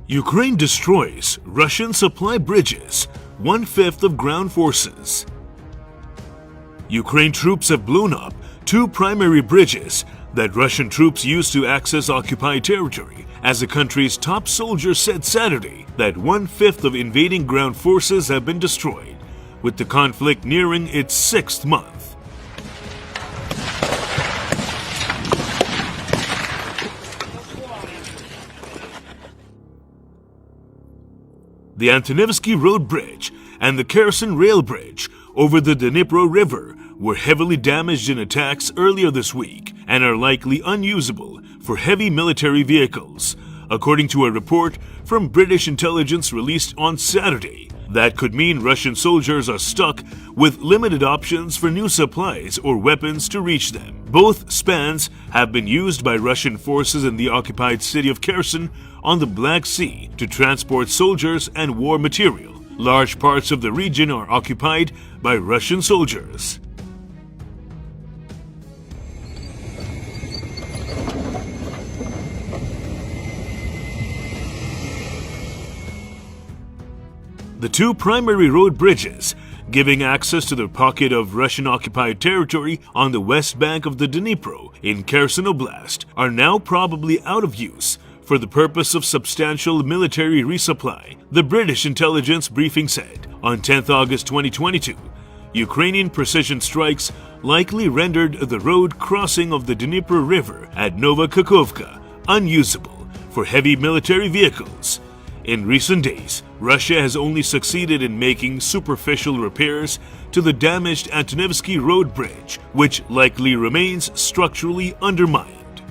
Ukraine destroys Russian supply bridges, 1/5 of ground forces. Ukraine troops have blown up two primary bridges that Russian troops used to access occupied territory, as the country's top soldier said Saturday that 1/5 of invading ground forces have been destroyed, with the conflict nearing its 6th month. The Antonivsky Road Bridge and the Kherson Rail Bridge over the Dnipro River were heavily damaged in attacks earlier this week and are likely unusable for heavy military vehicles, according to a report from British intelligence released on Saturday. That could mean Russian soldiers are stuck with limited options for new supplies or weapons to reach them. Both spans have been used by Russian forces in the occupied city of Kherson on the Black Sea to transport soldiers and war material. Large parts of the region are occupied by Russian soldiers. The two primary road bridges, giving access to the pocket of Russian-occupied territory on the west bank of the Dnipro in Kherson Oblast, are now probably out of use for the purpose of substantial military resupply, the British intelligence briefing said. On 10 August 2022, Ukrainian precision strikes likely rendered the road crossing of the Dnipro River at Nova Kakhovka unusable for heavy military vehicles. In recent days, Russia has only succeeded in making superficial repairs to the damaged Antonivsky Road Bridge, which likely remains structurally undermined.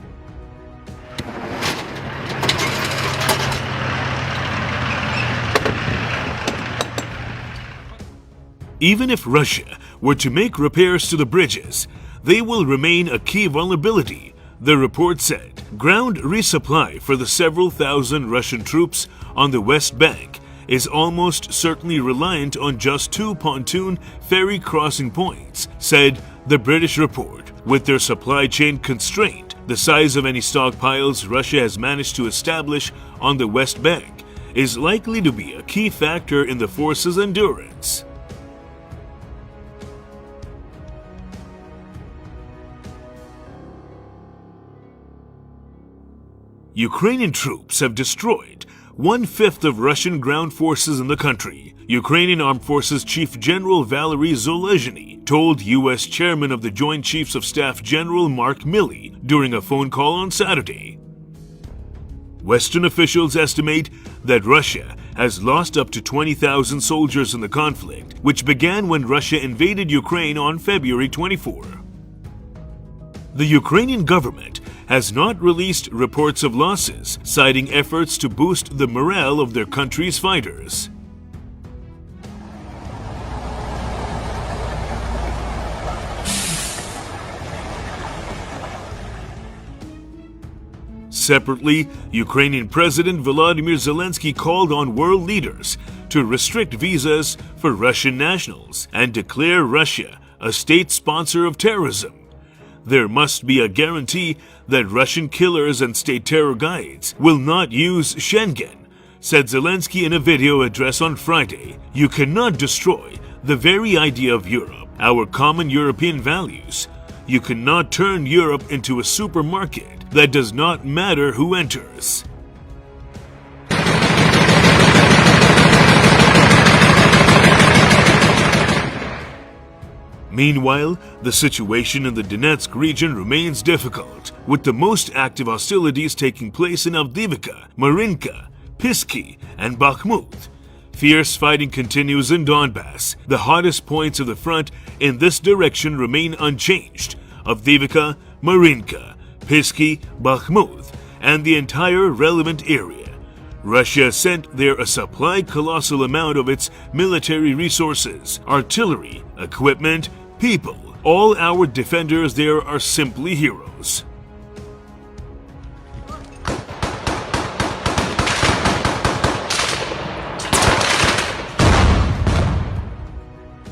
Even if Russia were to make repairs to the bridges, they will remain a key vulnerability, the report said. Ground resupply for the several thousand Russian troops on the West Bank is almost certainly reliant on just two pontoon ferry crossing points, said the British report. With their supply chain constrained, the size of any stockpiles Russia has managed to establish on the West Bank is likely to be a key factor in the force's endurance. Ukrainian troops have destroyed 1/5 of Russian ground forces in the country. Ukrainian Armed Forces Chief General Valery Zaluzhny told U.S. Chairman of the Joint Chiefs of Staff General Mark Milley during a phone call on Saturday. Western officials estimate that Russia has lost up to 20,000 soldiers in the conflict, which began when Russia invaded Ukraine on February 24. The Ukrainian government has not released reports of losses, citing efforts to boost the morale of their country's fighters. Separately, Ukrainian President Volodymyr Zelensky called on world leaders to restrict visas for Russian nationals and declare Russia a state sponsor of terrorism. There must be a guarantee that Russian killers and state terror guides will not use Schengen, said Zelensky in a video address on Friday. You cannot destroy the very idea of Europe, our common European values. You cannot turn Europe into a supermarket that does not matter who enters. Meanwhile, the situation in the Donetsk region remains difficult, with the most active hostilities taking place in Avdiivka, Marinka, Pisky, and Bakhmut. Fierce fighting continues in Donbass. The hottest points of the front in this direction remain unchanged: Avdiivka, Marinka, Pisky, Bakhmut, and the entire relevant area. Russia sent there a supplied colossal amount of its military resources, artillery, equipment, people. All our defenders there are simply heroes.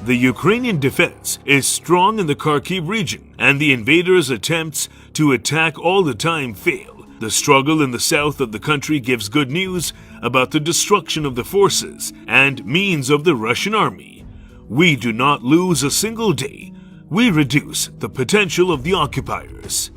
The Ukrainian defense is strong in the Kharkiv region, and the invaders' attempts to attack all the time fail, The struggle in the south of the country gives good news about the destruction of the forces and means of the Russian army. We do not lose a single day. We reduce the potential of the occupiers.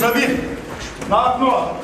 Забей! На окно!